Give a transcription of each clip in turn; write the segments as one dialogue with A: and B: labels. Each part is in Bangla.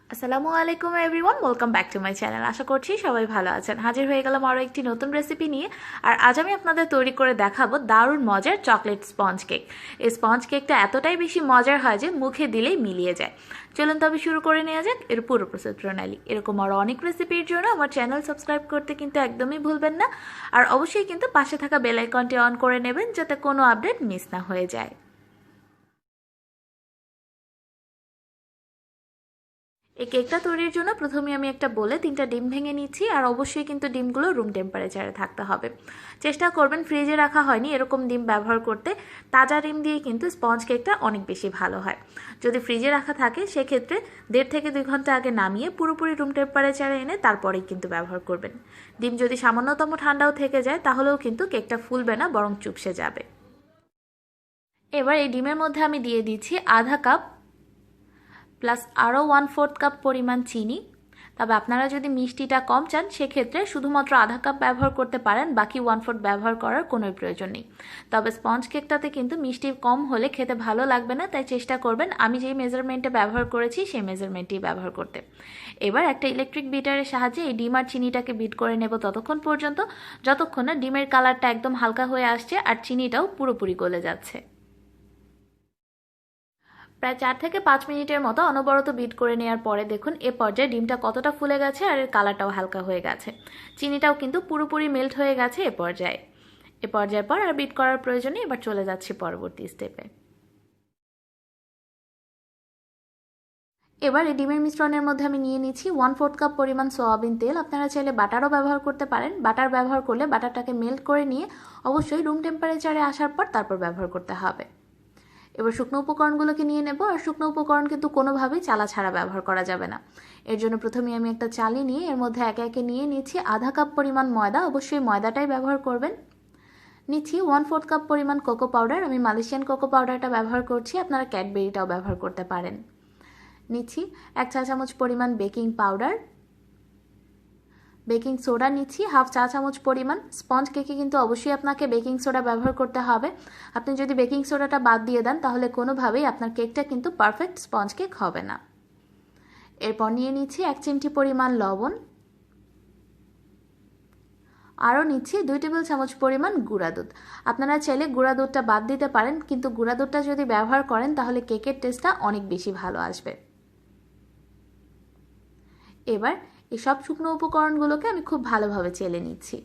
A: আসসালামু আলাইকুম everyone, welcome back to my channel. আশা করছি সবাই ভালো আছেন। হাজির হয়ে গেলাম আরও একটি নতুন রেসিপি নিয়ে। আর আজ আমি আপনাদের তৈরি করে দেখাবো দারুণ মজার চকলেট স্পঞ্জ কেক। এই স্পঞ্জ কেকটা এতটাই বেশি মজার হয় যে মুখে দিলেই মিলিয়ে যায়। চলুন তবে শুরু করে নেওয়া যাক এর পুরো প্রস্তুত প্রণালী। এরকম আরও অনেক রেসিপির জন্য আমার চ্যানেল সাবস্ক্রাইব করতে কিন্তু একদমই ভুলবেন না। আর অবশ্যই কিন্তু পাশে থাকা বেল আইকনটি অন করে নেবেন যাতে কোনো আপডেট মিস না হয়ে যায়। এই কেকটা তৈরির জন্য প্রথমে আমি একটা বলে 3টা ডিম ভেঙে নিচ্ছি। আর অবশ্যই কিন্তু ডিমগুলো রুম টেম্পারেচারে থাকতে হবে। চেষ্টা করবেন ফ্রিজে রাখা হয়নি এরকম ডিম ব্যবহার করতে। তাজা ডিম দিয়ে কিন্তু স্পঞ্জ কেকটা অনেক বেশি ভালো হয়। যদি ফ্রিজে রাখা থাকে সেক্ষেত্রে 1.5 থেকে 2 ঘন্টা আগে নামিয়ে পুরোপুরি রুম টেম্পারেচারে এনে তারপরেই কিন্তু ব্যবহার করবেন। ডিম যদি সামান্যতম ঠান্ডাও থেকে যায় তাহলেও কিন্তু কেকটা ফুলবে না, বরং চুপসে যাবে। এবার এই ডিমের মধ্যে আমি দিয়ে দিচ্ছি আধা কাপ প্লাস আরও 1/4 কাপ পরিমাণ চিনি। তবে আপনারা যদি মিষ্টিটা কম চান সেক্ষেত্রে শুধুমাত্র আধা কাপ ব্যবহার করতে পারেন, বাকি 1/4 ব্যবহার করার কোনো প্রয়োজন নেই। তবে স্পঞ্জ কেকটাতে কিন্তু মিষ্টি কম হলে খেতে ভালো লাগবে না, তাই চেষ্টা করবেন আমি যেই মেজারমেন্টে ব্যবহার করেছি সেই মেজারমেন্টেই ব্যবহার করতে। এবার একটা ইলেকট্রিক বিটারের সাহায্যে এই ডিম আর চিনিটাকে বিট করে নেব ততক্ষণ পর্যন্ত যতক্ষণ না ডিমের কালারটা একদম হালকা হয়ে আসছে আর চিনিটাও পুরোপুরি গলে যাচ্ছে। প্রায় 4 থেকে 5 মিনিটের মতো অনবরত বিট করে নেওয়ার পরে দেখুন এ পর্যায়ে ডিমটা কতটা ফুলে গেছে আর এর কালারটাও হালকা হয়ে গেছে। চিনিটাও কিন্তু পুরোপুরি মেল্ট হয়ে গেছে এ পর্যায়ের পর আর বিট করার প্রয়োজন নেই। এবার চলে যাচ্ছি পরবর্তী স্টেপে। এবার এই ডিমের মিশ্রণের মধ্যে আমি নিয়ে নিচ্ছি 1/4 কাপ পরিমাণ সয়াবিন তেল। আপনারা চাইলে বাটারও ব্যবহার করতে পারেন। বাটার ব্যবহার করলে বাটারটাকে মেল্ট করে নিয়ে অবশ্যই রুম টেম্পারেচারে আসার পর তারপর ব্যবহার করতে হবে। এবার শুকনো উপকরণগুলোকে নিয়ে নেব। আর শুকনো উপকরণ কিন্তু কোনোভাবেই চালা ছাড়া ব্যবহার করা যাবে না। এর জন্য প্রথমে আমি একটা চালি নিয়ে এর মধ্যে একে একে নিয়ে নিচ্ছি আধা কাপ পরিমাণ ময়দা। অবশ্যই ময়দাটাই ব্যবহার করবেন। নিচ্ছি 1/4 কাপ পরিমাণ কোকো পাউডার। আমি মালয়েশিয়ান কোকো পাউডারটা ব্যবহার করছি, আপনারা ক্যাডবেরিটাও ব্যবহার করতে পারেন। নিচ্ছি 1 চা চামচ পরিমাণ বেকিং পাউডার। বেকিং সোডা নিচ্ছি 1/2 চা চামচ পরিমাণ। স্পঞ্জ কেকে কিন্তু অবশ্যই আপনাকে বেকিং সোডা ব্যবহার করতে হবে। আপনি যদি বেকিং সোডাটা বাদ দিয়ে দেন তাহলে কোনোভাবেই আপনার কেকটা কিন্তু পারফেক্ট স্পঞ্জ কেক হবে না। এরপর নিয়ে নিচ্ছি 1 চিমটি পরিমাণ লবণ। আরও নিচ্ছি 2 টেবিল চামচ পরিমাণ গুঁড়া দুধ। আপনারা চাইলে গুঁড়া দুধটা বাদ দিতে পারেন, কিন্তু গুঁড়া দুধটা যদি ব্যবহার করেন তাহলে কেকের টেস্টটা অনেক বেশি ভালো আসবে। এবার এই সব শুকনো উপকরণগুলোকে আমি খুব ভালোভাবে চেলে নিচ্ছি।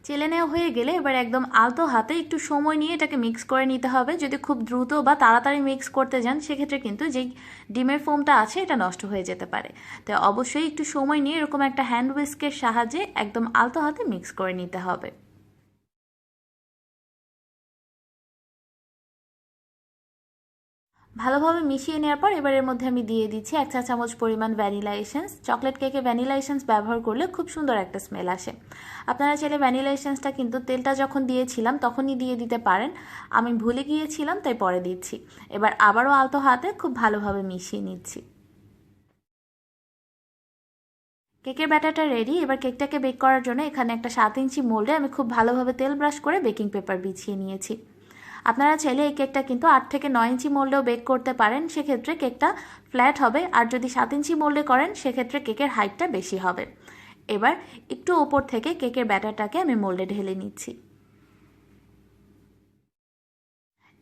A: চেলে নেওয়া হয়ে গেলে এবার একদম আলতো হাতে একটু সময় নিয়ে এটাকে মিক্স করে নিতে হবে। যদি খুব দ্রুত বা তাড়াতাড়ি মিক্স করতে যান সেক্ষেত্রে কিন্তু যেই ডিমের ফোমটা আছে এটা নষ্ট হয়ে যেতে পারে। তো অবশ্যই একটু সময় নিয়ে এরকম একটা হ্যান্ড হুইস্কের সাহায্যে একদম আলতো হাতে মিক্স করে নিতে হবে। ভালোভাবে মিশিয়ে নেওয়ার পর এবার এর মধ্যে আমি দিয়ে দিচ্ছি 1 চা চামচ পরিমাণ ভ্যানিলা এসেন্স। চকলেট কেকে ভ্যানিলা এসেন্স ব্যবহার করলে খুব সুন্দর একটা স্মেল আসে। আপনারা চাইলে ভ্যানিলা এসেন্সটা কিন্তু তেলটা যখন দিয়েছিলাম তখনই দিয়ে দিতে পারেন। আমি ভুলে গিয়েছিলাম তাই পরে দিচ্ছি। এবার আবারও আলতো হাতে খুব ভালোভাবে মিশিয়ে নিচ্ছি। কেকের ব্যাটারটা রেডি। এবার কেকটাকে বেক করার জন্য এখানে একটা 7 ইঞ্চি মোল্ডে আমি খুব ভালোভাবে তেল ব্রাশ করে বেকিং পেপার বিছিয়ে নিয়েছি। আপনারা চাইলে এই কেকটা কিন্তু 8 থেকে 9 ইঞ্চি মোল্ডেও বেক করতে পারেন, সেক্ষেত্রে কেকটা ফ্ল্যাট হবে। আর যদি 7 ইঞ্চি মোল্ডে করেন সেক্ষেত্রে কেকের হাইটটা বেশি হবে। এবার একটু ওপর থেকে কেকের ব্যাটারটাকে আমি মোল্ডে ঢেলে নিচ্ছি।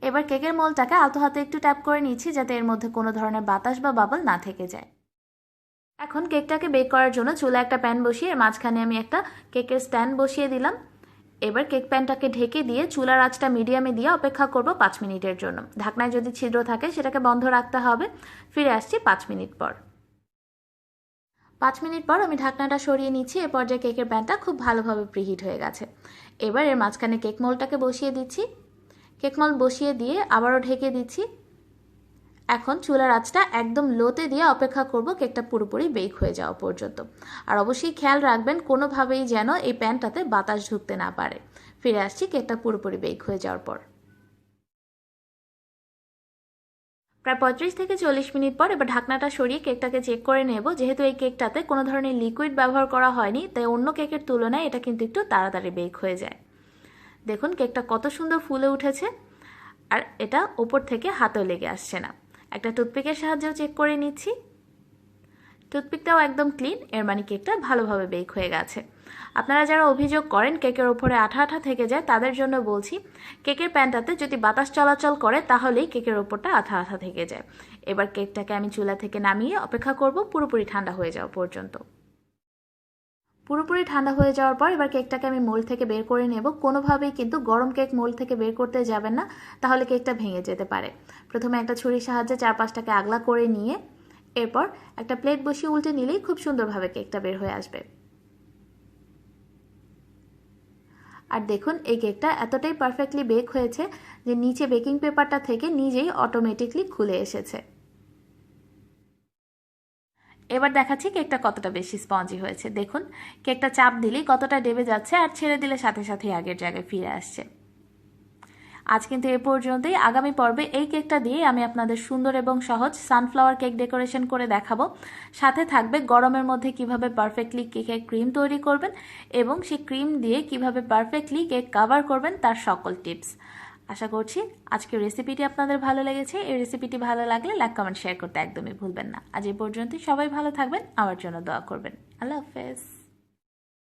A: এবার কেকের মোল্ডটাকে আলতো হাতে একটু ট্যাপ করে নিচ্ছি যাতে এর মধ্যে কোনো ধরনের বাতাস বা বাবল না থেকে যায়। এখন কেকটাকে বেক করার জন্য চুলায় একটা প্যান বসিয়ে এর মাঝখানে আমি একটা কেকের স্ট্যান্ড বসিয়ে দিলাম। এবার কেক প্যানটাকে ঢেকে দিয়ে চুলার আঁচটা মিডিয়ামে দিয়ে অপেক্ষা করব 5 মিনিটের জন্য। ঢাকনায় যদি ছিদ্র থাকে সেটাকে বন্ধ রাখতে হবে। ফিরে আসছি 5 মিনিট পর। 5 মিনিট পর আমি ঢাকনাটা সরিয়ে নিচ্ছি। এ পর্যায়ে কেকের প্যানটা খুব ভালোভাবে প্রিহিট হয়ে গেছে। এবার এর মাঝখানে কেক মোল্ডটাকে বসিয়ে দিচ্ছি। কেক মোল্ড বসিয়ে দিয়ে আবারও ঢেকে দিচ্ছি। এখন চুলার আঁচটা একদম লোতে দিয়ে অপেক্ষা করব কেকটা পুরোপুরি বেক হয়ে যাওয়া পর্যন্ত। আর অবশ্যই খেয়াল রাখবেন কোনোভাবেই যেন এই প্যানটাতে বাতাস ঢুকতে না পারে। ফিরে আসছি কেকটা পুরোপুরি বেক হয়ে যাওয়ার পর। প্রায় 35 থেকে 40 মিনিট পর এবার ঢাকনাটা সরিয়ে কেকটাকে চেক করে নেব। যেহেতু এই কেকটাতে কোনো ধরনের লিকুইড ব্যবহার করা হয়নি তাই অন্য কেকের তুলনায় এটা কিন্তু একটু তাড়াতাড়ি বেক হয়ে যায়। দেখুন কেকটা কত সুন্দর ফুলে উঠেছে আর এটা ওপর থেকে হাতেও লেগে আসছে না। একটা টুথপিকের সাহায্যেও চেক করে নিচ্ছি। টুথপিকটাও একদম ক্লিন, এর মানে কেকটা ভালোভাবে বেক হয়ে গেছে। আপনারা যারা অভিযোগ করেন কেকের ওপরে আঠা আঠা থেকে যায়, তাদের জন্য বলছি কেকের প্যানটাতে যদি বাতাস চলাচল করে তাহলেই কেকের ওপরটা আঠা আঠা থেকে যায়। এবার কেকটাকে আমি চুলা থেকে নামিয়ে অপেক্ষা করব পুরোপুরি ঠান্ডা হয়ে যাওয়া পর্যন্ত। পুরোপুরি ঠান্ডা হয়ে যাওয়ার পর এবার কেকটাকে আমি মোল্ড থেকে বের করে নেব। কোনোভাবেই কিন্তু গরম কেক মোল্ড থেকে বের করতে যাবেন না, তাহলে কেকটা ভেঙে যেতে পারে। প্রথমে একটা ছুরির সাহায্যে চারপাশটাকে আগলা করে নিয়ে এরপর একটা প্লেট বসিয়ে উল্টে নিলেই খুব সুন্দরভাবে কেকটা বের হয়ে আসবে। আর দেখুন এই কেকটা এতটাই পারফেক্টলি বেক হয়েছে যে নিচে বেকিং পেপারটা থেকে নিজেই অটোমেটিকলি খুলে এসেছে। এবার দেখাচ্ছি কেকটা কতটা বেশি স্পঞ্জি হয়েছে। দেখুন কেকটা চাপ দিলেই কতটা ডেবে যাচ্ছে আর ছেড়ে দিলে সাথে সাথেই আগের জায়গায় ফিরে আসছে। আজ কিন্তু এ পর্যন্তই। আগামী পর্বে এই কেকটা দিয়ে আমি আপনাদের সুন্দর এবং সহজ সানফ্লাওয়ার কেক ডেকোরেশন করে দেখাবো। সাথে থাকবে গরমের মধ্যে কিভাবে পারফেক্টলি কেকের ক্রিম তৈরি করবেন এবং সেই ক্রিম দিয়ে কিভাবে পারফেক্টলি কেক কভার করবেন তার সকল টিপস। আশা করছি আজকের রেসিপিটি আপনাদের ভালো লেগেছে। এই রেসিপিটি ভালো লাগলে লাইক কমেন্ট শেয়ার করতে একদমই ভুলবেন না। আজ এই পর্যন্তই। সবাই ভালো থাকবেন, আমার জন্য দোয়া করবেন। আল্লাহ হাফেজ।